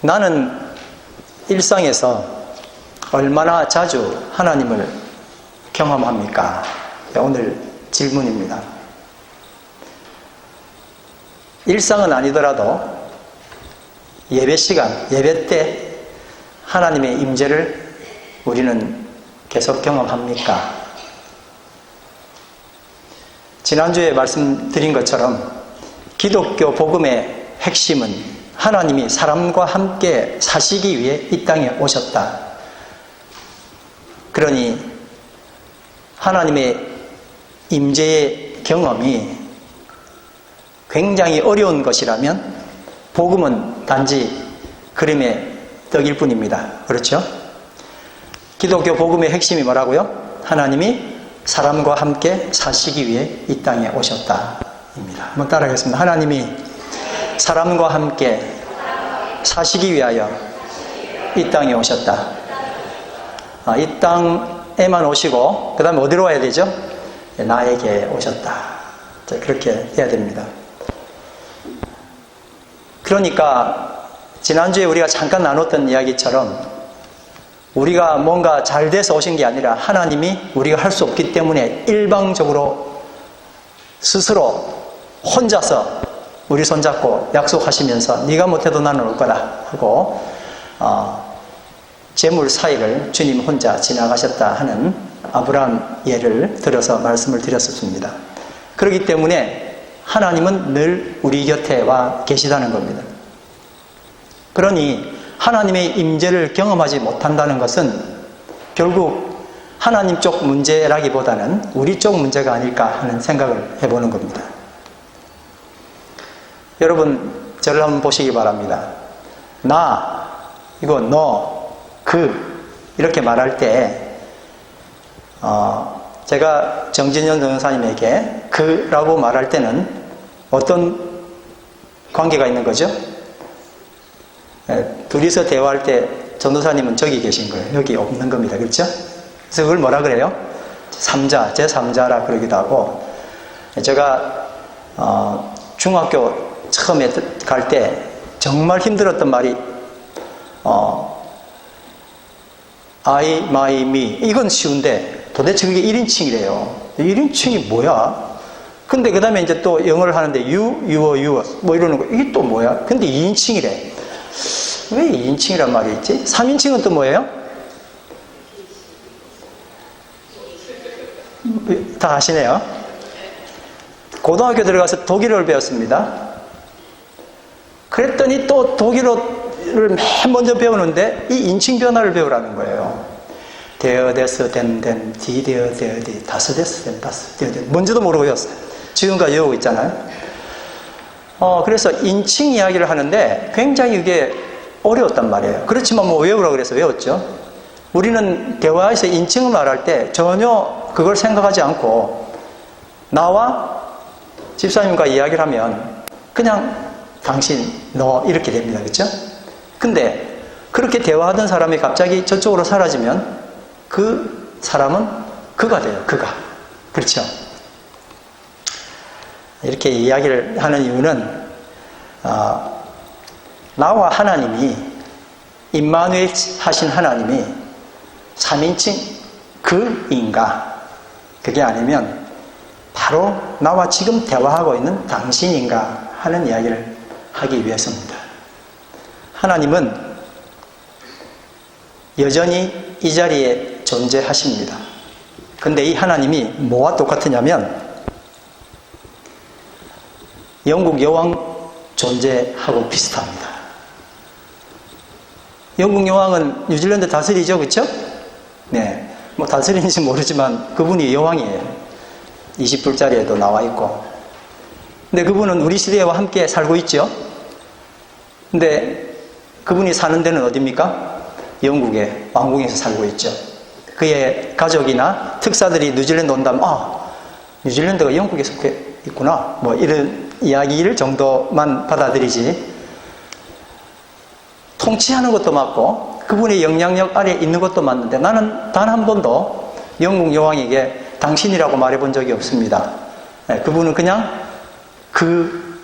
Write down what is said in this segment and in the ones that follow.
나는 일상에서 얼마나 자주 하나님을 경험합니까? 오늘 질문입니다. 일상은 아니더라도 예배 시간, 예배 때 하나님의 임재를 우리는 계속 경험합니까? 지난주에 말씀드린 것처럼 기독교 복음의 핵심은 하나님이 사람과 함께 사시기 위해 이 땅에 오셨다. 그러니 하나님의 임재의 경험이 굉장히 어려운 것이라면 복음은 단지 그림의 떡일 뿐입니다. 그렇죠? 기독교 복음의 핵심이 뭐라고요? 하나님이 사람과 함께 사시기 위해 이 땅에 오셨다입니다. 한번 따라하겠습니다. 하나님이 사람과 함께 사시기 위하여 이 땅에 오셨다. 이 땅에만 오시고 그 다음에 어디로 와야 되죠? 나에게 오셨다. 그렇게 해야 됩니다. 그러니까 지난주에 우리가 잠깐 나눴던 이야기처럼 우리가 뭔가 잘 돼서 오신 게 아니라 하나님이 우리가 할 수 없기 때문에 일방적으로 스스로 혼자서 우리 손잡고 약속하시면서 네가 못해도 나는 올 거다 하고 재물 사익을 주님 혼자 지나가셨다 하는 아브라함 예를 들어서 말씀을 드렸었습니다. 그렇기 때문에 하나님은 늘 우리 곁에 와 계시다는 겁니다. 그러니 하나님의 임재를 경험하지 못한다는 것은 결국 하나님 쪽 문제라기보다는 우리 쪽 문제가 아닐까 하는 생각을 해보는 겁니다. 여러분 저를 한번 보시기 바랍니다. 나, 이거 너, 그 이렇게 말할 때 제가 정진현 전도사님에게 그라고 말할 때는 어떤 관계가 있는 거죠? 둘이서 대화할 때 전도사님은 저기 계신 거예요. 여기 없는 겁니다. 그렇죠? 그래서 그걸 뭐라 그래요? 삼자, 제3자라 그러기도 하고, 제가 중학교 처음에 갈 때 정말 힘들었던 말이 I, my, me 이건 쉬운데 도대체 그게 1인칭이래요. 1인칭이 뭐야? 근데 그 다음에 이제 또 영어를 하는데 you, your, yours 뭐 이러는 거 이게 또 뭐야? 근데 2인칭이래. 왜 2인칭이란 말이 있지? 3인칭은 또 뭐예요? 다 아시네요. 고등학교 들어가서 독일어를 배웠습니다. 그랬더니 또 독일어를 맨 먼저 배우는데 이 인칭 변화를 배우라는 거예요. 데어, 데스, 댐, 디, 데어, 데어, 디, 다스, 데스, 댐, 다스, 데어, 데 뭔지도 모르고 외웠어요. 지금까지 외우고 있잖아요. 그래서 인칭 이야기를 하는데 굉장히 이게 어려웠단 말이에요. 그렇지만 뭐 외우라고 그래서 외웠죠. 우리는 대화에서 인칭을 말할 때 전혀 그걸 생각하지 않고 나와 집사님과 이야기를 하면 그냥 당신, 너 이렇게 됩니다. 그렇죠? 근데 그렇게 대화하던 사람이 갑자기 저쪽으로 사라지면 그 사람은 그가 돼요. 그가. 그렇죠? 이렇게 이야기를 하는 이유는 나와 하나님이 임마누엘 하신 하나님이 3인칭 그인가 그게 아니면 바로 나와 지금 대화하고 있는 당신인가 하는 이야기를 하기 위해서입니다. 하나님은 여전히 이 자리에 존재하십니다. 근데 이 하나님이 뭐와 똑같으냐면 영국 여왕 존재하고 비슷합니다. 영국 여왕은 뉴질랜드 다스리죠, 그렇죠? 네, 뭐 다스리는지 모르지만 그분이 여왕이에요. 20불짜리에도 나와 있고. 근데 그분은 우리 시대와 함께 살고 있죠. 근데 그분이 사는 데는 어디입니까? 영국의 왕궁에서 살고 있죠. 그의 가족이나 특사들이 뉴질랜드 온다면 뉴질랜드가 영국에 속해 있구나 뭐 이런 이야기를 정도만 받아들이지, 통치하는 것도 맞고 그분의 영향력 아래에 있는 것도 맞는데 나는 단 한 번도 영국 여왕에게 당신이라고 말해본 적이 없습니다. 그분은 그냥 그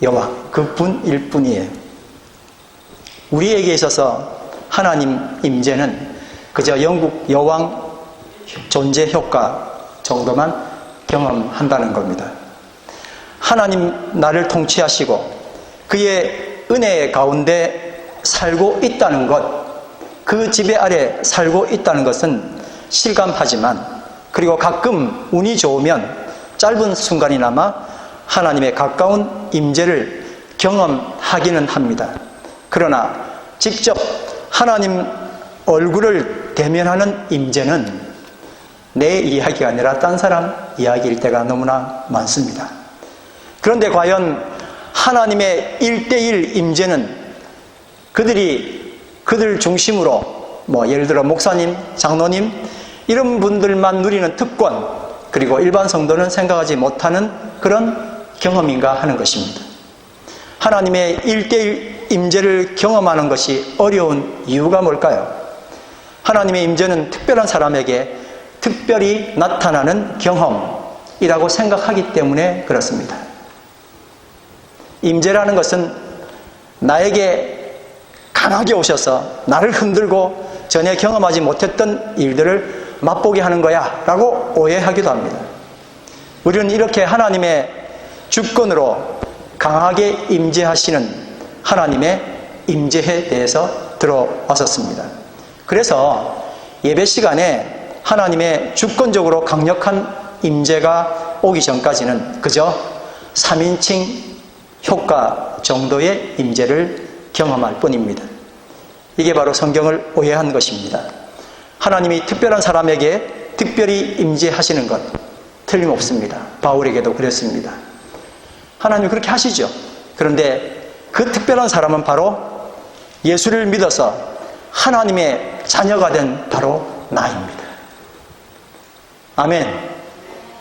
여왕, 그분일 뿐이에요. 우리에게 있어서 하나님 임재는 그저 영국 여왕 존재 효과 정도만 경험한다는 겁니다. 하나님 나를 통치하시고 그의 은혜 가운데 살고 있다는 것, 그 지배 아래 살고 있다는 것은 실감하지만, 그리고 가끔 운이 좋으면 짧은 순간이나마 하나님의 가까운 임재를 경험하기는 합니다. 그러나 직접 하나님 얼굴을 대면하는 임재는 내 이야기가 아니라 딴 사람 이야기일 때가 너무나 많습니다. 그런데 과연 하나님의 1:1 임재는 그들 중심으로 예를 들어 목사님, 장로님 이런 분들만 누리는 특권, 그리고 일반 성도는 생각하지 못하는 그런 경험인가 하는 것입니다. 하나님의 1:1 임재를 경험하는 것이 어려운 이유가 뭘까요? 하나님의 임재는 특별한 사람에게 특별히 나타나는 경험이라고 생각하기 때문에 그렇습니다. 임재라는 것은 나에게 강하게 오셔서 나를 흔들고 전에 경험하지 못했던 일들을 맛보게 하는 거야 라고 오해하기도 합니다. 우리는 이렇게 하나님의 주권으로 강하게 임재하시는 하나님의 임재에 대해서 들어왔었습니다. 그래서 예배 시간에 하나님의 주권적으로 강력한 임재가 오기 전까지는 그저 3인칭 효과 정도의 임재를 경험할 뿐입니다. 이게 바로 성경을 오해한 것입니다. 하나님이 특별한 사람에게 특별히 임재하시는 것 틀림없습니다. 바울에게도 그랬습니다. 하나님 그렇게 하시죠. 그런데 그 특별한 사람은 바로 예수를 믿어서 하나님의 자녀가 된 바로 나입니다. 아멘.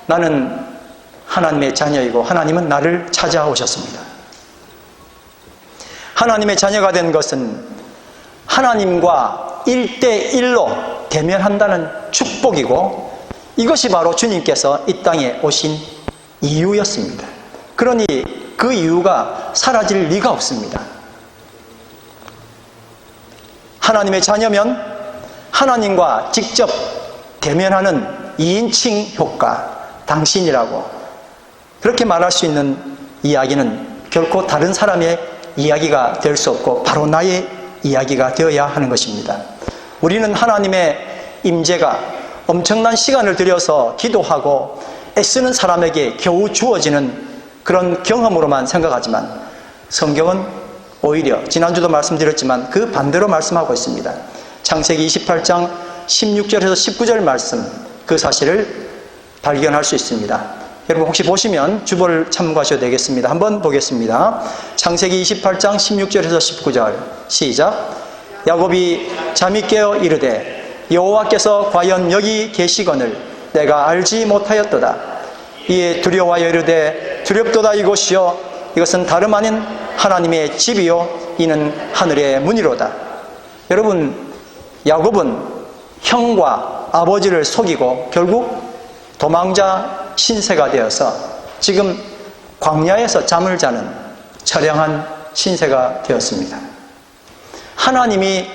나는 하나님의 자녀이고 하나님은 나를 찾아오셨습니다. 하나님의 자녀가 된 것은 하나님과 1:1로 대면한다는 축복이고, 이것이 바로 주님께서 이 땅에 오신 이유였습니다. 그러니 그 이유가 사라질 리가 없습니다. 하나님의 자녀면 하나님과 직접 대면하는 2인칭 효과, 당신이라고 그렇게 말할 수 있는 이야기는 결코 다른 사람의 이야기가 될 수 없고 바로 나의 이야기가 되어야 하는 것입니다. 우리는 하나님의 임재가 엄청난 시간을 들여서 기도하고 애쓰는 사람에게 겨우 주어지는 그런 경험으로만 생각하지만, 성경은 오히려 지난주도 말씀드렸지만 그 반대로 말씀하고 있습니다. 창세기 28장 16절에서 19절 말씀, 그 사실을 발견할 수 있습니다. 여러분 혹시 보시면 주보를 참고하셔도 되겠습니다. 한번 보겠습니다. 창세기 28장 16절에서 19절 시작. 야곱이 잠이 깨어 이르되 여호와께서 과연 여기 계시거늘 내가 알지 못하였도다. 이에 두려워하여 이르되 두렵도다 이곳이요 이것은 다름 아닌 하나님의 집이요 이는 하늘의 문이로다. 여러분, 야곱은 형과 아버지를 속이고 결국 도망자 신세가 되어서 지금 광야에서 잠을 자는 처량한 신세가 되었습니다. 하나님이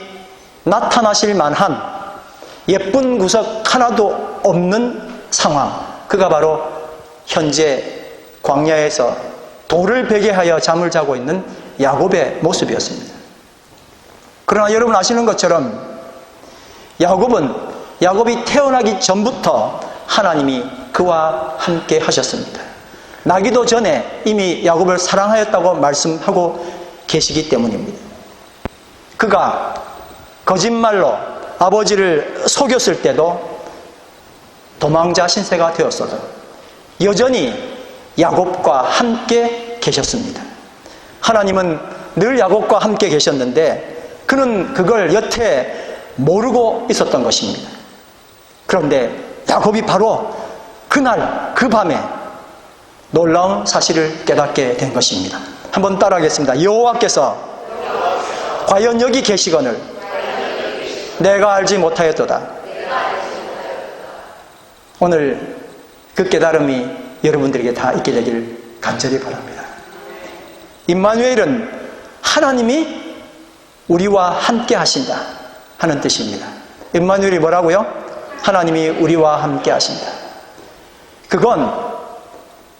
나타나실 만한 예쁜 구석 하나도 없는 상황, 그가 바로 현재 광야에서 돌을 베개하여 잠을 자고 있는 야곱의 모습이었습니다. 그러나 여러분 아시는 것처럼 야곱이 태어나기 전부터 하나님이 그와 함께 하셨습니다. 나기도 전에 이미 야곱을 사랑하였다고 말씀하고 계시기 때문입니다. 그가 거짓말로 아버지를 속였을 때도 도망자 신세가 되었어도 여전히 야곱과 함께 계셨습니다. 하나님은 늘 야곱과 함께 계셨는데 그는 그걸 여태 모르고 있었던 것입니다. 그런데 야곱이 바로 그날 그 밤에 놀라운 사실을 깨닫게 된 것입니다. 한번 따라하겠습니다. 여호와께서 과연 여기 계시거늘 내가 알지 못하였도다. 오늘 그 깨달음이 여러분들에게 다 있게 되기를 간절히 바랍니다. 임마누엘은 하나님이 우리와 함께 하신다 하는 뜻입니다. 임마누엘이 뭐라고요? 하나님이 우리와 함께 하신다. 그건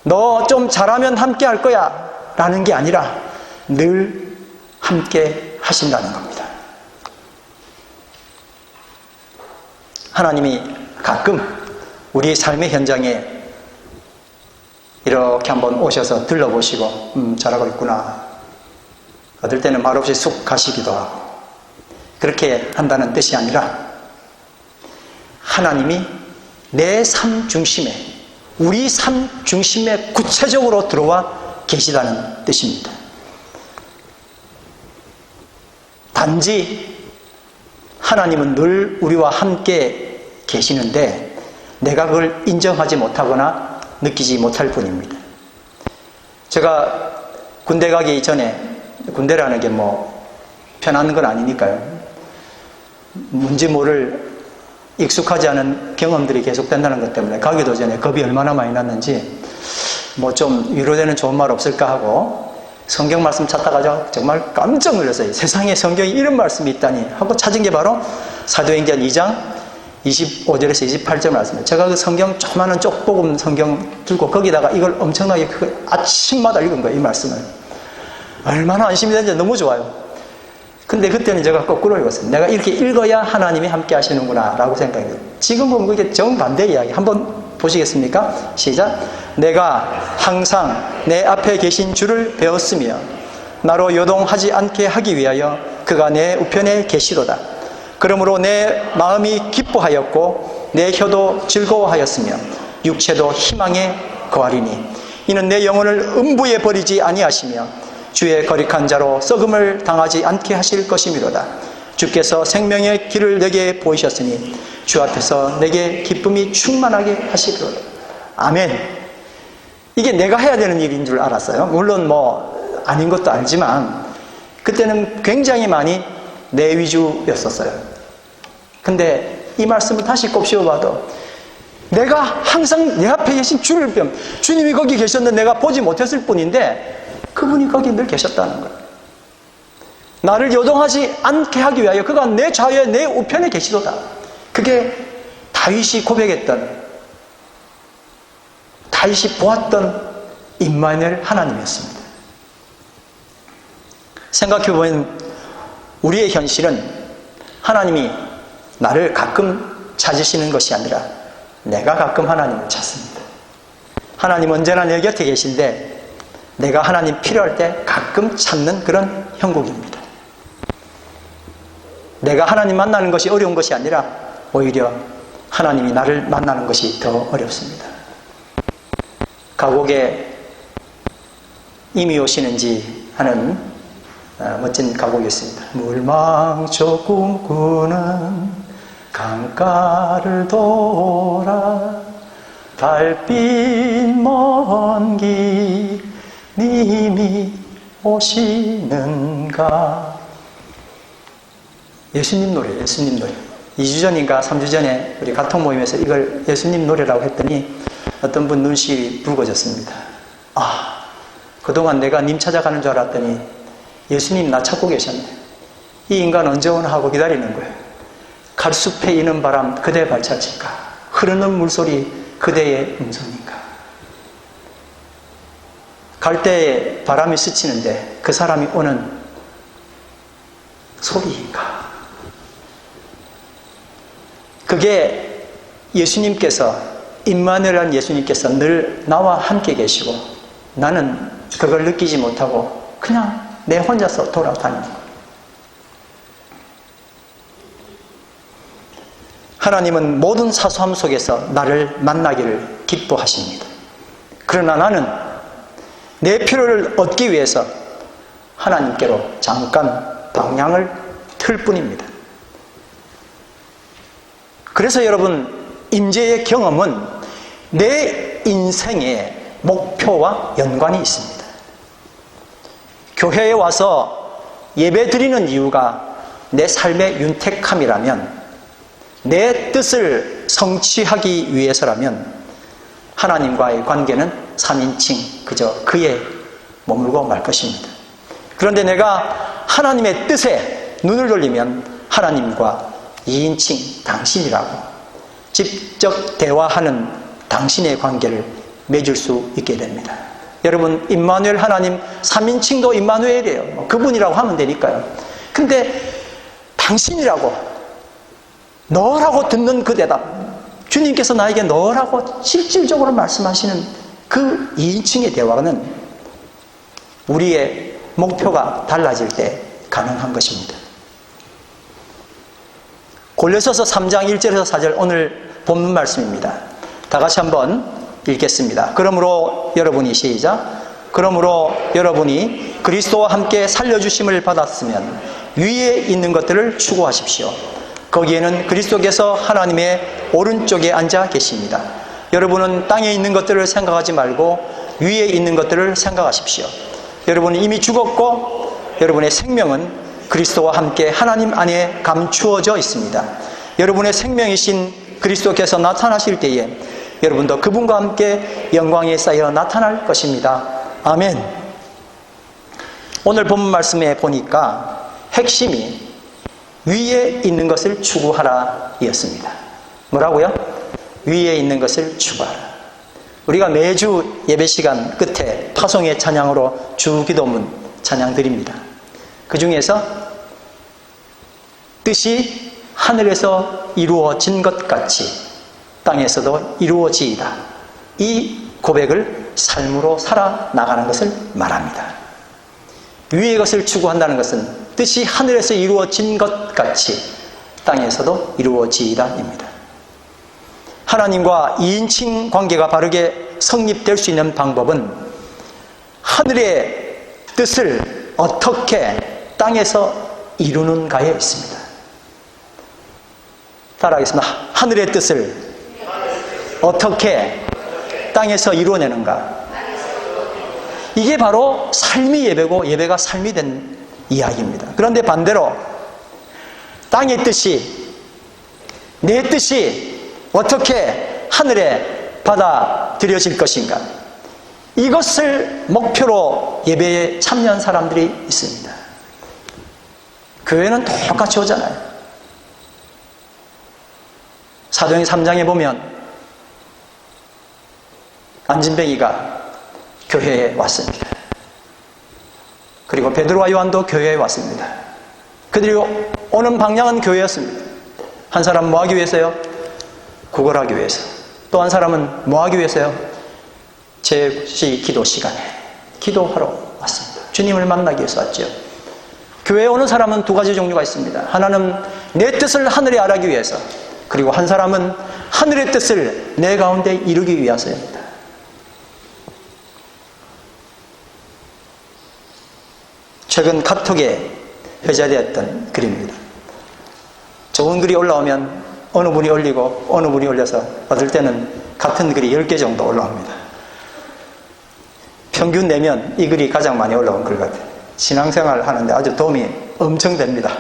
너 좀 잘하면 함께 할 거야 라는 게 아니라 늘 함께 하신다는 겁니다. 하나님이 가끔 우리 삶의 현장에 이렇게 한번 오셔서 들러보시고 잘하고 있구나. 어떨 때는 말없이 쑥 가시기도 하고, 그렇게 한다는 뜻이 아니라 하나님이 내 삶 중심에, 우리 삶 중심에 구체적으로 들어와 계시다는 뜻입니다. 단지 하나님은 늘 우리와 함께 계시는데 내가 그걸 인정하지 못하거나 느끼지 못할 뿐입니다. 제가 군대 가기 전에, 군대라는 게 뭐 편한 건 아니니까요. 뭔지 모를 익숙하지 않은 경험들이 계속된다는 것 때문에 가기도 전에 겁이 얼마나 많이 났는지 뭐 좀 위로되는 좋은 말 없을까 하고 성경 말씀 찾다가 정말 깜짝 놀랐어요. 세상에 성경에 이런 말씀이 있다니 하고 찾은 게 바로 사도행전 2장 25절에서 28절 말씀이에요. 제가 그 성경 조그마한 쪽복음 성경 들고 거기다가 이걸 엄청나게 아침마다 읽은 거예요. 이 말씀을. 얼마나 안심이 되는지 너무 좋아요. 근데 그때는 제가 거꾸로 읽었어요. 내가 이렇게 읽어야 하나님이 함께 하시는구나 라고 생각해요. 지금 보면 그게 정반대 이야기. 한번 보시겠습니까? 시작. 내가 항상 내 앞에 계신 주를 배웠으며 나로 요동하지 않게 하기 위하여 그가 내 우편에 계시도다. 그러므로 내 마음이 기뻐하였고 내 혀도 즐거워하였으며 육체도 희망에 거하리니 이는 내 영혼을 음부에 버리지 아니하시며 주의 거룩한 자로 썩음을 당하지 않게 하실 것이미로다. 주께서 생명의 길을 내게 보이셨으니 주 앞에서 내게 기쁨이 충만하게 하시리로다. 아멘. 이게 내가 해야 되는 일인 줄 알았어요. 물론 뭐 아닌 것도 알지만 그때는 굉장히 많이 내 위주였었어요. 근데 이 말씀을 다시 곱씹어봐도 내가 항상 내 앞에 계신 주를 뵈면 주님이 거기 계셨는데 내가 보지 못했을 뿐인데 그분이 거기 늘 계셨다는 거예요. 나를 요동하지 않게 하기 위하여 그가 내 좌우에 내 우편에 계시도다. 그게 다윗이 고백했던, 다윗이 보았던 임마누엘 하나님이었습니다. 생각해보면 우리의 현실은 하나님이 나를 가끔 찾으시는 것이 아니라 내가 가끔 하나님을 찾습니다. 하나님 언제나 내 곁에 계신데 내가 하나님 필요할 때 가끔 찾는 그런 형국입니다. 내가 하나님 만나는 것이 어려운 것이 아니라 오히려 하나님이 나를 만나는 것이 더 어렵습니다. 가곡에 이미 오시는지 하는 멋진 가곡이 있습니다. 물망초 꿈꾸는 강가를 돌아 달빛 먼 길 님이 오시는가. 예수님 노래, 예수님 노래. 2주 전인가 3주 전에 우리 가통 모임에서 이걸 예수님 노래라고 했더니 어떤 분 눈시 붉어졌습니다. 아, 그동안 내가 님 찾아가는 줄 알았더니 예수님 나 찾고 계셨네. 이 인간 언제 오나 하고 기다리는 거예요. 갈숲에 이는 바람 그대 발자취가, 흐르는 물소리 그대의 음성인가. 갈 때에 바람이 스치는데 그 사람이 오는 소리인가. 그게 예수님께서, 임마누엘이라는 예수님께서 늘 나와 함께 계시고 나는 그걸 느끼지 못하고 그냥 내 혼자서 돌아다니는 거예요. 하나님은 모든 사소함 속에서 나를 만나기를 기뻐하십니다. 그러나 나는 내 필요를 얻기 위해서 하나님께로 잠깐 방향을 틀 뿐입니다. 그래서 여러분, 임재의 경험은 내 인생의 목표와 연관이 있습니다. 교회에 와서 예배 드리는 이유가 내 삶의 윤택함이라면, 내 뜻을 성취하기 위해서라면 하나님과의 관계는 3인칭 그저 그에 머물고 말 것입니다. 그런데 내가 하나님의 뜻에 눈을 돌리면 하나님과 2인칭 당신이라고 직접 대화하는 당신의 관계를 맺을 수 있게 됩니다. 여러분, 임마누엘 하나님 3인칭도 임마누엘이에요. 그분이라고 하면 되니까요. 근데 당신이라고, 너라고 듣는 그 대답, 주님께서 나에게 너라고 실질적으로 말씀하시는 그 2인칭의 대화는 우리의 목표가 달라질 때 가능한 것입니다. 골로새서 3장 1절에서 4절 오늘 본문 말씀입니다. 다 같이 한번 읽겠습니다. 그러므로 여러분이 시작. 그러므로 여러분이 그리스도와 함께 살려주심을 받았으면 위에 있는 것들을 추구하십시오. 거기에는 그리스도께서 하나님의 오른쪽에 앉아 계십니다. 여러분은 땅에 있는 것들을 생각하지 말고 위에 있는 것들을 생각하십시오. 여러분은 이미 죽었고 여러분의 생명은 그리스도와 함께 하나님 안에 감추어져 있습니다. 여러분의 생명이신 그리스도께서 나타나실 때에 여러분도 그분과 함께 영광에 쌓여 나타날 것입니다. 아멘. 오늘 본문 말씀에 보니까 핵심이 위에 있는 것을 추구하라 이었습니다. 뭐라고요? 위에 있는 것을 추구하라. 우리가 매주 예배 시간 끝에 파송의 찬양으로 주기도문 찬양 드립니다. 그 중에서 뜻이 하늘에서 이루어진 것 같이 땅에서도 이루어지이다. 이 고백을 삶으로 살아나가는 것을 말합니다. 위의 것을 추구한다는 것은 뜻이 하늘에서 이루어진 것 같이 땅에서도 이루어지이다입니다. 하나님과 2인칭 관계가 바르게 성립될 수 있는 방법은 하늘의 뜻을 어떻게 땅에서 이루는가에 있습니다. 따라하겠습니다. 하늘의 뜻을 어떻게 땅에서 이루어내는가. 이게 바로 삶이 예배고 예배가 삶이 된 이야기입니다. 그런데 반대로 땅의 뜻이, 내 뜻이 어떻게 하늘에 받아들여질 것인가. 이것을 목표로 예배에 참여한 사람들이 있습니다. 교회는 똑같이 오잖아요. 사도행 3장에 보면 안진뱅이가 교회에 왔습니다. 그리고 베드로와 요한도 교회에 왔습니다. 그들이 오는 방향은 교회였습니다. 한 사람은 뭐 하기 위해서요? 구걸하기 위해서. 또 한 사람은 뭐 하기 위해서요? 제 기도 시간에 기도하러 왔습니다. 주님을 만나기 위해서 왔죠. 교회에 오는 사람은 두 가지 종류가 있습니다. 하나는 내 뜻을 하늘에 알기 위해서, 그리고 한 사람은 하늘의 뜻을 내 가운데 이루기 위해서입니다. 최근 카톡에 회자되었던 글입니다. 좋은 글이 올라오면 어느 분이 올리고 어느 분이 올려서 어떨 때는 같은 글이 10개 정도 올라옵니다. 평균 내면 이 글이 가장 많이 올라온 글 같아요. 신앙생활 하는데 아주 도움이 엄청 됩니다.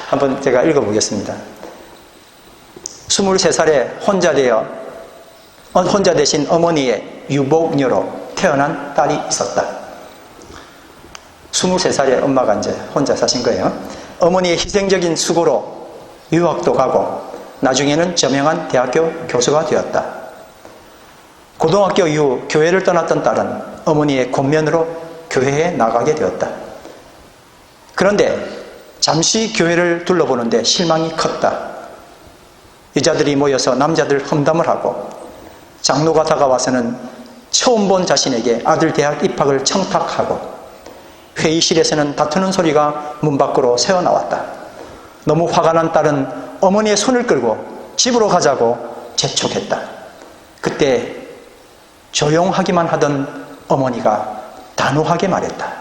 한번 제가 읽어보겠습니다. 23살에 혼자 되신 어머니의 유복녀로 태어난 딸이 있었다. 23살에 엄마가 이제 혼자 사신 거예요. 어머니의 희생적인 수고로 유학도 가고 나중에는 저명한 대학교 교수가 되었다. 고등학교 이후 교회를 떠났던 딸은 어머니의 권면으로 교회에 나가게 되었다. 그런데 잠시 교회를 둘러보는데 실망이 컸다. 여자들이 모여서 남자들 험담을 하고 장로가 다가와서는 처음 본 자신에게 아들 대학 입학을 청탁하고 회의실에서는 다투는 소리가 문 밖으로 새어나왔다. 너무 화가 난 딸은 어머니의 손을 끌고 집으로 가자고 재촉했다. 그때 조용하기만 하던 어머니가 단호하게 말했다.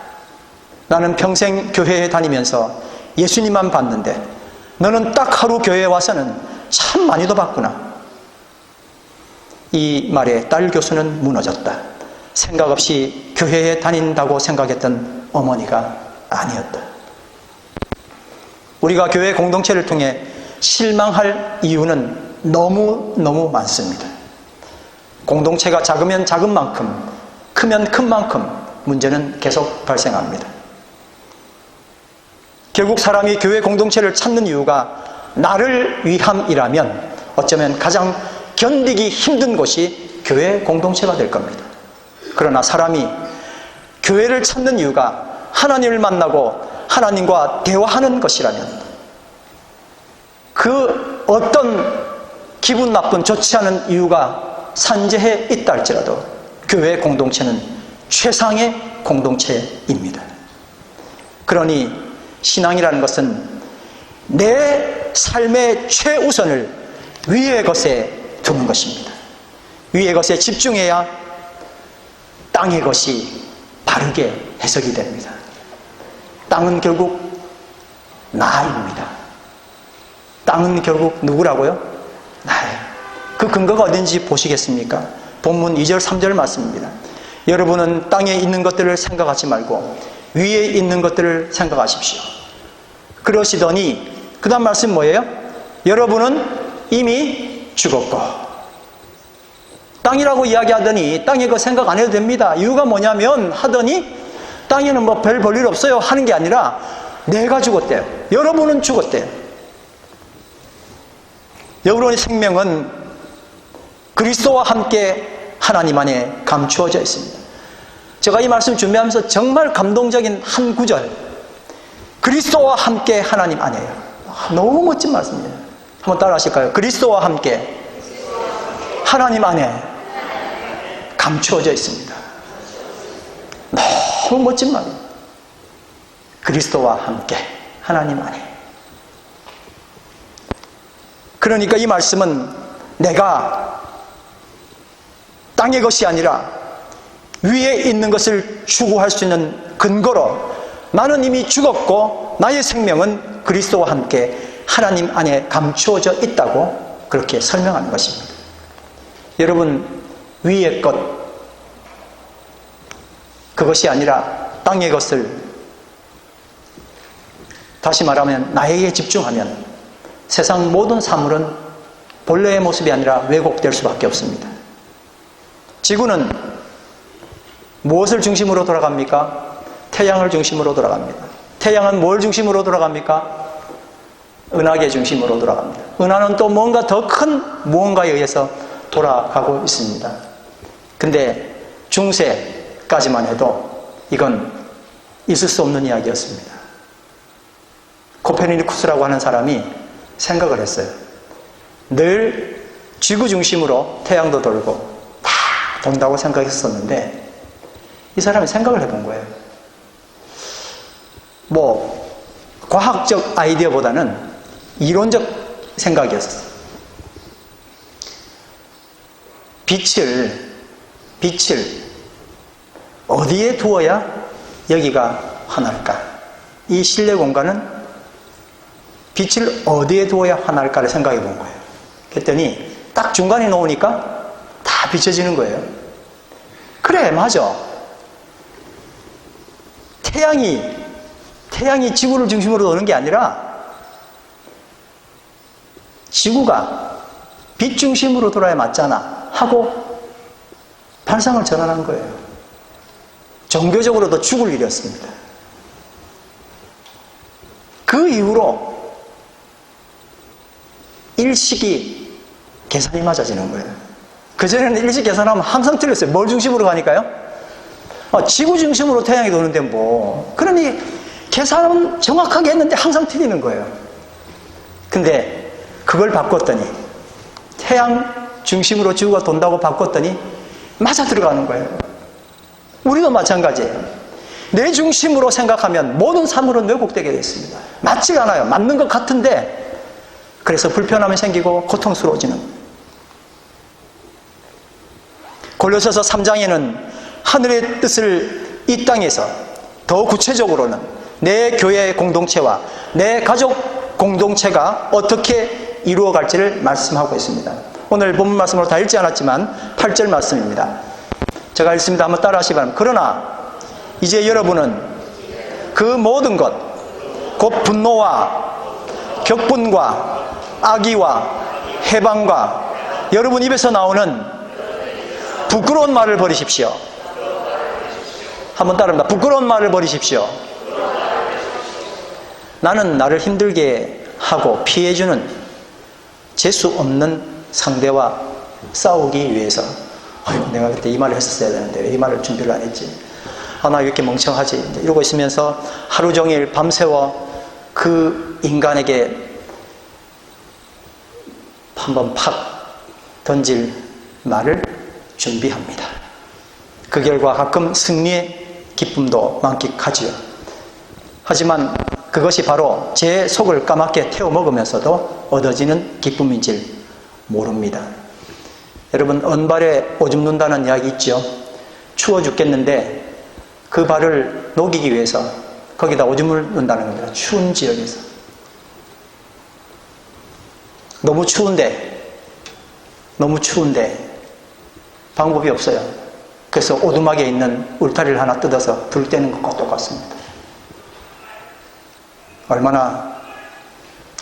나는 평생 교회에 다니면서 예수님만 봤는데 너는 딱 하루 교회에 와서는 참 많이도 봤구나. 이 말에 딸 교수는 무너졌다. 생각 없이 교회에 다닌다고 생각했던 어머니가 아니었다. 우리가 교회 공동체를 통해 실망할 이유는 너무 많습니다. 공동체가 작으면 작은 만큼, 크면 큰 만큼 문제는 계속 발생합니다. 결국 사람이 교회 공동체를 찾는 이유가 나를 위함이라면 어쩌면 가장 견디기 힘든 곳이 교회 공동체가 될 겁니다. 그러나 사람이 교회를 찾는 이유가 하나님을 만나고 하나님과 대화하는 것이라면 그 어떤 기분 나쁜 좋지 않은 이유가 산재해 있다 할지라도 교회 공동체는 최상의 공동체입니다. 그러니 신앙이라는 것은 내 삶의 최우선을 위의 것에 두는 것입니다. 위의 것에 집중해야 땅의 것이 바르게 해석이 됩니다. 땅은 결국 나입니다. 땅은 결국 누구라고요? 나예요. 그 근거가 어딘지 보시겠습니까? 본문 2절 3절 말씀입니다. 여러분은 땅에 있는 것들을 생각하지 말고 위에 있는 것들을 생각하십시오. 그러시더니 그 다음 말씀 뭐예요? 여러분은 이미 죽었고. 땅이라고 이야기하더니 땅에 그 생각 안 해도 됩니다. 이유가 뭐냐면 하더니 땅에는 뭐 별 볼 일 없어요 하는 게 아니라 내가 죽었대요. 여러분은 죽었대요. 여러분의 생명은 그리스도와 함께 하나님 안에 감추어져 있습니다. 제가 이 말씀 준비하면서 정말 감동적인 한 구절, 그리스도와 함께 하나님 안에요. 너무 멋진 말씀이에요. 한번 따라 하실까요? 그리스도와 함께 하나님 안에 감추어져 있습니다. 너무 멋진 말이에요. 그리스도와 함께 하나님 안에. 그러니까 이 말씀은 내가 땅의 것이 아니라 위에 있는 것을 추구할 수 있는 근거로 나는 이미 죽었고 나의 생명은 그리스도와 함께 하나님 안에 감추어져 있다고 그렇게 설명하는 것입니다. 여러분, 위의 것, 그것이 아니라 땅의 것을, 다시 말하면 나에게 집중하면 세상 모든 사물은 본래의 모습이 아니라 왜곡될 수밖에 없습니다. 지구는 무엇을 중심으로 돌아갑니까? 태양을 중심으로 돌아갑니다. 태양은 뭘 중심으로 돌아갑니까? 은하계 중심으로 돌아갑니다. 은하는 또 뭔가 더 큰 무언가에 의해서 돌아가고 있습니다. 근데 중세까지만 해도 이건 있을 수 없는 이야기였습니다. 코페르니쿠스라고 하는 사람이 생각을 했어요. 늘 지구 중심으로 태양도 돌고 다 돈다고 생각했었는데 이 사람이 생각을 해본 거예요. 뭐 과학적 아이디어보다는 이론적 생각이었어요. 빛을 어디에 두어야 여기가 환할까? 이 실내 공간은 빛을 어디에 두어야 환할까를 생각해 본 거예요. 그랬더니 딱 중간에 놓으니까 다 비춰지는 거예요. 그래, 맞아. 태양이 지구를 중심으로 도는 게 아니라 지구가 빛 중심으로 돌아야 맞잖아 하고 발상을 전환한 거예요. 종교적으로도 죽을 일이었습니다. 그 이후로 일식이 계산이 맞아지는 거예요. 그전에는 일식 계산하면 항상 틀렸어요. 뭘 중심으로 가니까요? 지구 중심으로 태양이 도는데 뭐. 그러니 계산은 정확하게 했는데 항상 틀리는 거예요. 근데 그걸 바꿨더니 태양 중심으로 지구가 돈다고 바꿨더니 맞아 들어가는 거예요. 우리도 마찬가지예요. 내 중심으로 생각하면 모든 사물은 왜곡되게 됐습니다. 맞지가 않아요. 맞는 것 같은데 그래서 불편함이 생기고 고통스러워지는. 골로새서 3장에는 하늘의 뜻을 이 땅에서 더 구체적으로는 내 교회 공동체와 내 가족 공동체가 어떻게 이루어갈지를 말씀하고 있습니다. 오늘 본문 말씀으로 다 읽지 않았지만 8절 말씀입니다. 제가 읽습니다. 한번 따라 하시기 바랍니다. 그러나 이제 여러분은 그 모든 것, 곧 분노와 격분과 악의와 해방과 여러분 입에서 나오는 부끄러운 말을 버리십시오. 한번 따라합니다. 부끄러운 말을 버리십시오. 나는 나를 힘들게 하고 피해주는 재수 없는 상대와 싸우기 위해서 내가 그때 이 말을 했었어야 되는데 왜 이 말을 준비를 안 했지? 나 왜 이렇게 멍청하지? 이러고 있으면서 하루 종일 밤새워 그 인간에게 한번 팍 던질 말을 준비합니다. 그 결과 가끔 승리의 기쁨도 만끽하지요. 하지만 그것이 바로 제 속을 까맣게 태워 먹으면서도 얻어지는 기쁨인 줄 모릅니다. 여러분, 언발에 오줌 눈다는 이야기 있죠. 추워 죽겠는데 그 발을 녹이기 위해서 거기다 오줌을 넣는다는 겁니다. 추운 지역에서. 너무 추운데 방법이 없어요. 그래서 오두막에 있는 울타리를 하나 뜯어서 불 떼는 것과 똑같습니다. 얼마나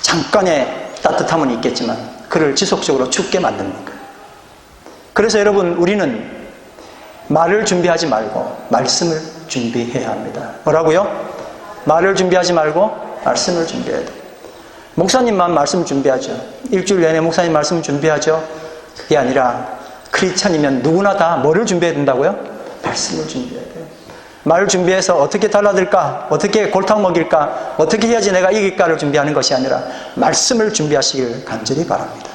잠깐의 따뜻함은 있겠지만 그를 지속적으로 춥게 만듭니까? 그래서 여러분, 우리는 말을 준비하지 말고 말씀을 준비해야 합니다. 뭐라고요? 말을 준비하지 말고 말씀을 준비해야 돼요. 목사님만 말씀 준비하죠. 일주일 내내 목사님 말씀 준비하죠. 그게 아니라 크리스찬이면 누구나 다 뭐를 준비해야 된다고요? 말씀을 준비해야 돼요. 말을 준비해서 어떻게 달라들까? 어떻게 골탕 먹일까? 어떻게 해야지 내가 이길까를 준비하는 것이 아니라 말씀을 준비하시길 간절히 바랍니다.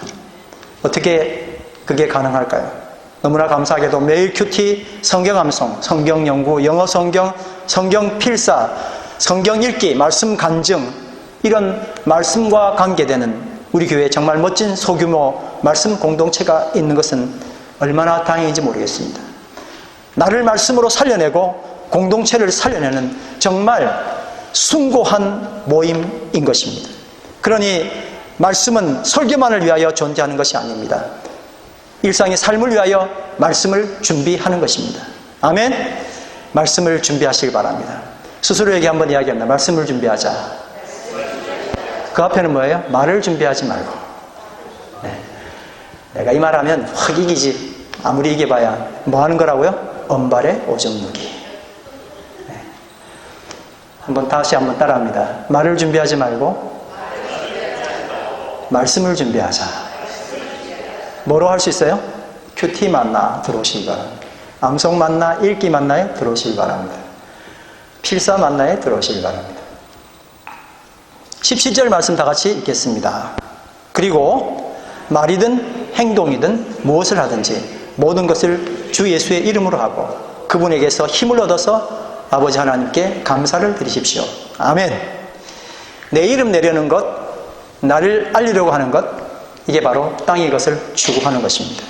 어떻게 그게 가능할까요? 너무나 감사하게도 매일 큐티, 성경 암송, 성경 연구, 영어 성경, 성경 필사, 성경 읽기, 말씀 간증, 이런 말씀과 관계되는 우리 교회에 정말 멋진 소규모 말씀 공동체가 있는 것은 얼마나 다행인지 모르겠습니다. 나를 말씀으로 살려내고 공동체를 살려내는 정말 숭고한 모임인 것입니다. 그러니 말씀은 설교만을 위하여 존재하는 것이 아닙니다. 일상의 삶을 위하여 말씀을 준비하는 것입니다. 아멘? 말씀을 준비하시기 바랍니다. 스스로에게 한번 이야기합니다. 말씀을 준비하자. 그 앞에는 뭐예요? 말을 준비하지 말고. 네. 내가 이 말하면 확 이기지. 아무리 이겨봐야 뭐 하는 거라고요? 언발에 오줌 누기. 네. 다시 한번 따라합니다. 말을 준비하지 말고 말씀을 준비하자. 뭐로 할 수 있어요? 큐티 만나 들어오시기 바랍니다. 암송 만나, 읽기 만나에 들어오시기 바랍니다. 필사 만나에 들어오시기 바랍니다. 17절 말씀 다 같이 읽겠습니다. 그리고 말이든 행동이든 무엇을 하든지 모든 것을 주 예수의 이름으로 하고 그분에게서 힘을 얻어서 아버지 하나님께 감사를 드리십시오. 아멘. 내 이름 내려는 것, 나를 알리려고 하는 것, 이게 바로 땅의 것을 추구하는 것입니다.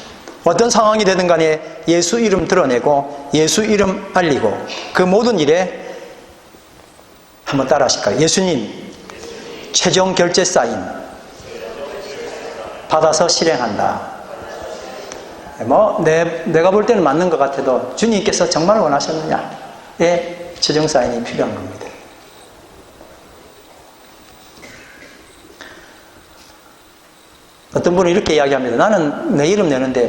어떤 상황이 되든 간에 예수 이름 드러내고 예수 이름 알리고 그 모든 일에 한번 따라 하실까요? 예수님 최종 결제 사인 받아서 실행한다. 내가 볼 때는 맞는 것 같아도 주님께서 정말 원하셨느냐의 최종 사인이 필요한 겁니다. 어떤 분은 이렇게 이야기합니다. 나는 내 이름 내는데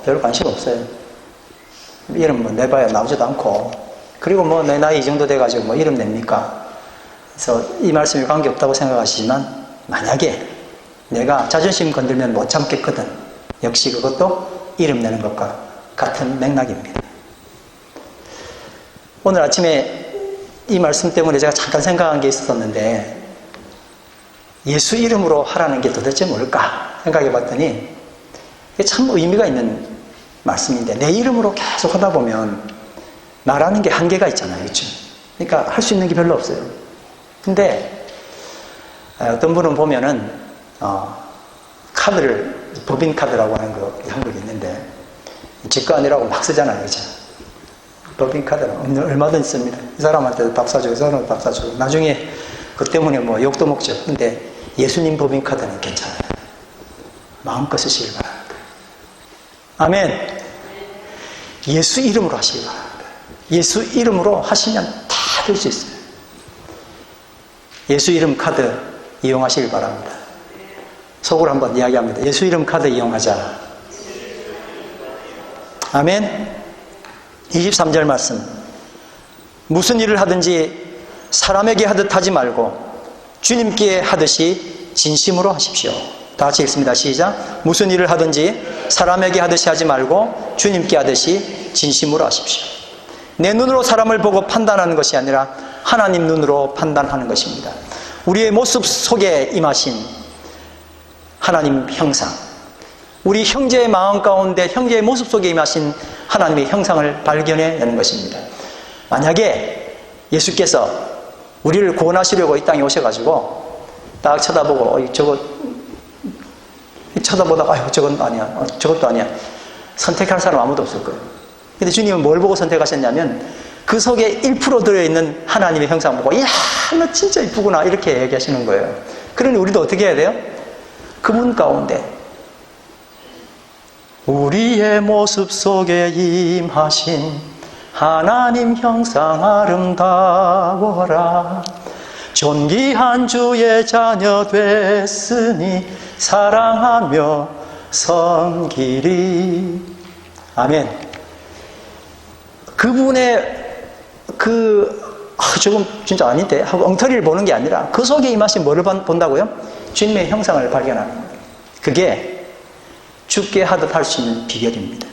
별 관심 없어요. 이름 내봐야 나오지도 않고. 그리고 내 나이 이 정도 돼가지고 이름 냅니까? 그래서 이 말씀이 관계없다고 생각하시지만 만약에 내가 자존심 건들면 못 참겠거든. 역시 그것도 이름 내는 것과 같은 맥락입니다. 오늘 아침에 이 말씀 때문에 제가 잠깐 생각한 게 있었는데 예수 이름으로 하라는 게 도대체 뭘까 생각해 봤더니 이게 참 의미가 있는 말씀인데 내 이름으로 계속 하다 보면 말하는 게 한계가 있잖아요. 그렇죠? 그러니까 할 수 있는 게 별로 없어요. 근데 어떤 분은 보면은 카드를 법인카드라고 하는 거 한국에 있는데 제 거 아니라고 막 쓰잖아요. 그렇죠? 법인카드라고 얼마든지 씁니다. 이 사람한테도 밥 사주고 이 사람한테도 밥 사주고 나중에 그 때문에 욕도 먹죠. 근데 예수님 법인카드는 괜찮아요. 마음껏 쓰시길 바랍니다. 아멘. 예수 이름으로 하시기 바랍니다. 예수 이름으로 하시면 다 될 수 있어요. 예수 이름 카드 이용하시길 바랍니다. 속으로 한번 이야기합니다. 예수 이름 카드 이용하자. 아멘. 23절 말씀. 무슨 일을 하든지 사람에게 하듯 하지 말고 주님께 하듯이 진심으로 하십시오. 다 같이 읽습니다. 시작. 무슨 일을 하든지 사람에게 하듯이 하지 말고 주님께 하듯이 진심으로 하십시오. 내 눈으로 사람을 보고 판단하는 것이 아니라 하나님 눈으로 판단하는 것입니다. 우리의 모습 속에 임하신 하나님 형상, 우리 형제의 마음 가운데 형제의 모습 속에 임하신 하나님의 형상을 발견해내는 것입니다. 만약에 예수께서 우리를 구원하시려고 이 땅에 오셔가지고 딱 쳐다보고 저거 쳐다보다가 아유 저건 아니야, 저것도 아니야, 선택할 사람 아무도 없을 거예요. 근데 주님은 뭘 보고 선택하셨냐면 그 속에 1% 들어있는 하나님의 형상 보고 이야 너 진짜 이쁘구나 이렇게 얘기하시는 거예요. 그러니 우리도 어떻게 해야 돼요? 그분 가운데 우리의 모습 속에 임하신 하나님 형상 아름다워라. 존귀한 주의 자녀 됐으니 사랑하며 섬기리. 아멘. 그분의 조금 진짜 아닌데 하고 엉터리를 보는 게 아니라 그 속에 임하신 뭐를 본다고요? 주님의 형상을 발견하는 거예요. 그게 죽게 하듯 할 수 있는 비결입니다.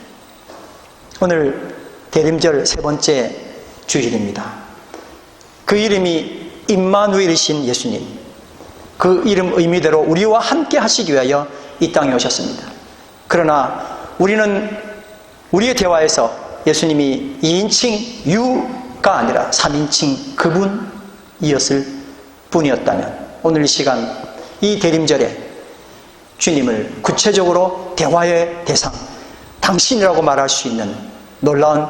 오늘 대림절 세 번째 주일입니다. 그 이름이 임마누엘이신 예수님, 그 이름 의미대로 우리와 함께 하시기 위하여 이 땅에 오셨습니다. 그러나 우리는 우리의 대화에서 예수님이 2인칭 유가 아니라 3인칭 그분이었을 뿐이었다면 오늘 이 시간 이 대림절에 주님을 구체적으로 대화의 대상, 당신이라고 말할 수 있는 놀라운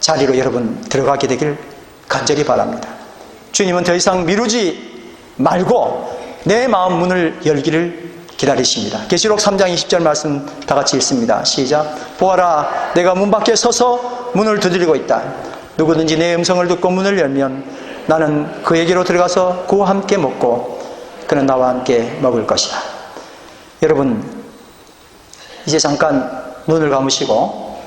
자리로 여러분 들어가게 되길 간절히 바랍니다. 주님은 더 이상 미루지 말고 내 마음 문을 열기를 기다리십니다. 계시록 3장 20절 말씀 다 같이 읽습니다. 시작. 보아라, 내가 문 밖에 서서 문을 두드리고 있다. 누구든지 내 음성을 듣고 문을 열면 나는 그에게로 들어가서 그와 함께 먹고 그는 나와 함께 먹을 것이다. 여러분, 이제 잠깐 눈을 감으시고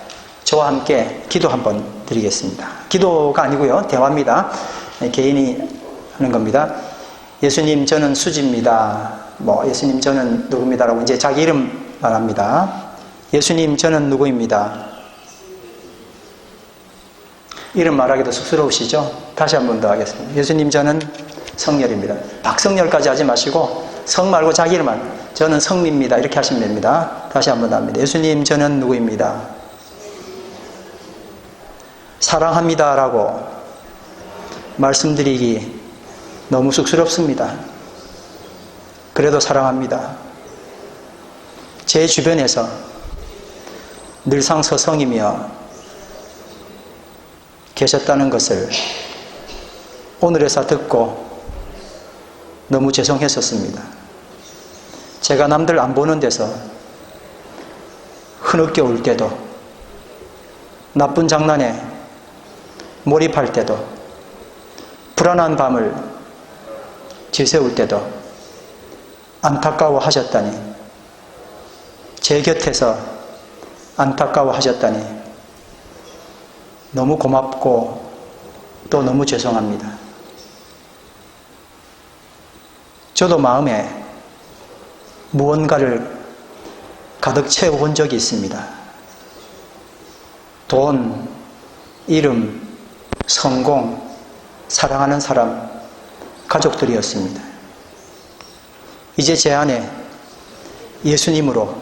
저와 함께 기도 한번 드리겠습니다. 기도가 아니고요, 대화입니다. 개인이 하는 겁니다. 예수님, 저는 수지입니다. 예수님, 저는 누구입니다라고 이제 자기 이름 말합니다. 예수님, 저는 누구입니다. 이름 말하기도 쑥스러우시죠? 다시 한 번 더 하겠습니다. 예수님, 저는 성렬입니다. 박성렬까지 하지 마시고 성 말고 자기 이름만, 저는 성미입니다. 이렇게 하시면 됩니다. 다시 한 번 더 합니다. 예수님, 저는 누구입니다. 사랑합니다라고 말씀드리기 너무 쑥스럽습니다. 그래도 사랑합니다. 제 주변에서 늘상 서성이며 계셨다는 것을 오늘에서 듣고 너무 죄송했었습니다. 제가 남들 안 보는 데서 흐느껴 올 때도, 나쁜 장난에 몰입할 때도, 불안한 밤을 지새울 때도 안타까워 하셨다니, 제 곁에서 안타까워 하셨다니 너무 고맙고 또 너무 죄송합니다. 저도 마음에 무언가를 가득 채워본 적이 있습니다. 돈, 이름, 성공, 사랑하는 사람, 가족들이었습니다. 이제 제 안에 예수님으로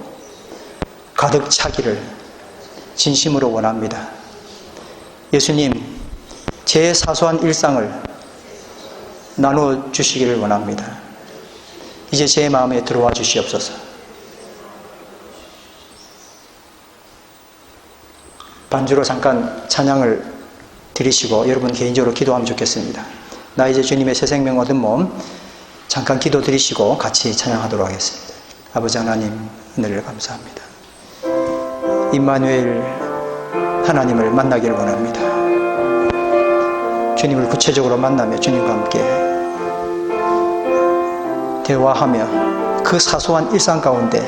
가득 차기를 진심으로 원합니다. 예수님, 제 사소한 일상을 나누어 주시기를 원합니다. 이제 제 마음에 들어와 주시옵소서. 반주로 잠깐 찬양을 드리시고 여러분 개인적으로 기도하면 좋겠습니다. 나 이제 주님의 새 생명 얻은 몸, 잠깐 기도 드리시고 같이 찬양하도록 하겠습니다. 아버지 하나님, 은혜를 감사합니다. 임마누엘 하나님을 만나기를 원합니다. 주님을 구체적으로 만나며 주님과 함께 대화하며 그 사소한 일상 가운데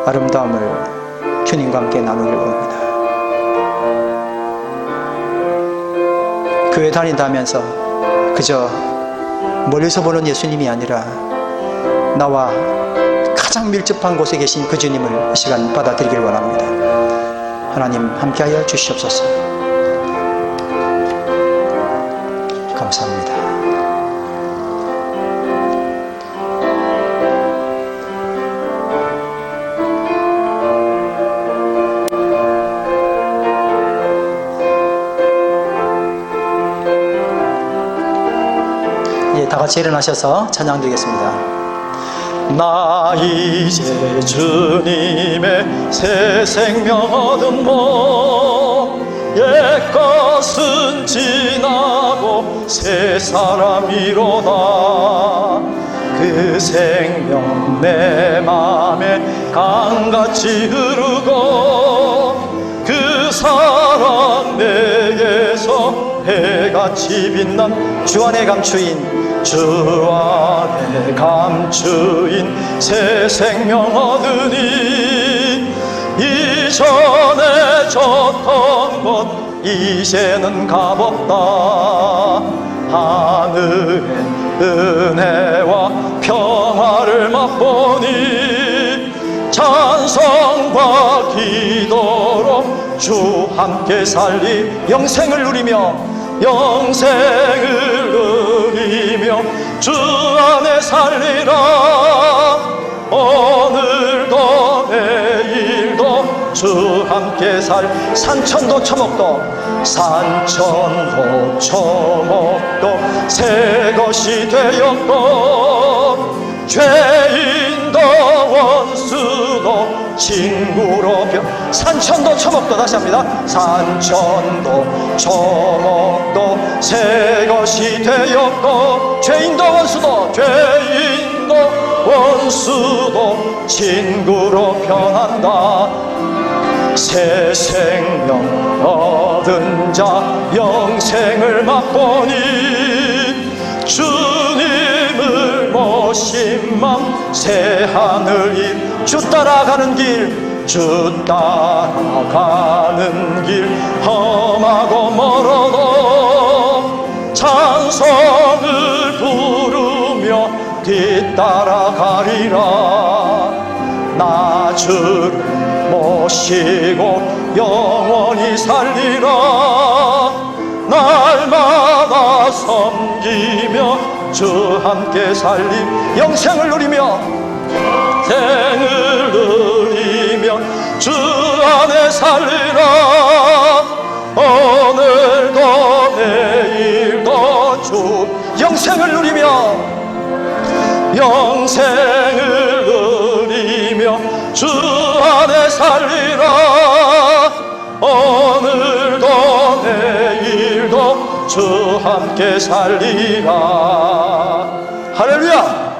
아름다움을 주님과 함께 나누기를 원합니다. 교회 다닌다면서 그저 멀리서 보는 예수님이 아니라 나와 가장 밀접한 곳에 계신 그 주님을 이 시간 받아들이길 원합니다. 하나님 함께하여 주시옵소서. 감사합니다. 다 같이 일어나셔서 찬양 드리겠습니다. 나 이제 주님의 새 생명 얻은 몸 옛것은 지나고 새 사람이로다. 그 생명 내 맘에 강같이 흐르고 그 사랑 내게서 해같이 빛난 주 안에 감추인 주 안에 감추인 새 생명 얻으니 이전에 졌던 것 이제는 값없다. 하늘의 은혜와 평화를 맛보니 찬송과 기도로 주 함께 살리 영생을 누리며 주 안에 살리라. 오늘도 내일도 주 함께 산천도 초목도 새 것이 되었고 죄인도 원수도 친구로 산천도 초목도 다시 합니다. 산천도 초목도 새 것이 되었고 죄인도 원수도 친구로 변한다. 새 생명 얻은 자 영생을 맛보니 주님을 모신 맘 새 하늘 주 따라가는 길 험하고 멀어도 찬송을 부르며 뒤따라가리라. 나 주를 모시고 영원히 살리라. 날마다 섬기며 주 함께 살림 영생을 누리며 주 안에 살리라. 오늘도 내일도 주 영생을 누리며 주 안에 살리라. 오늘도 내일도 주 함께 살리라. 할렐루야.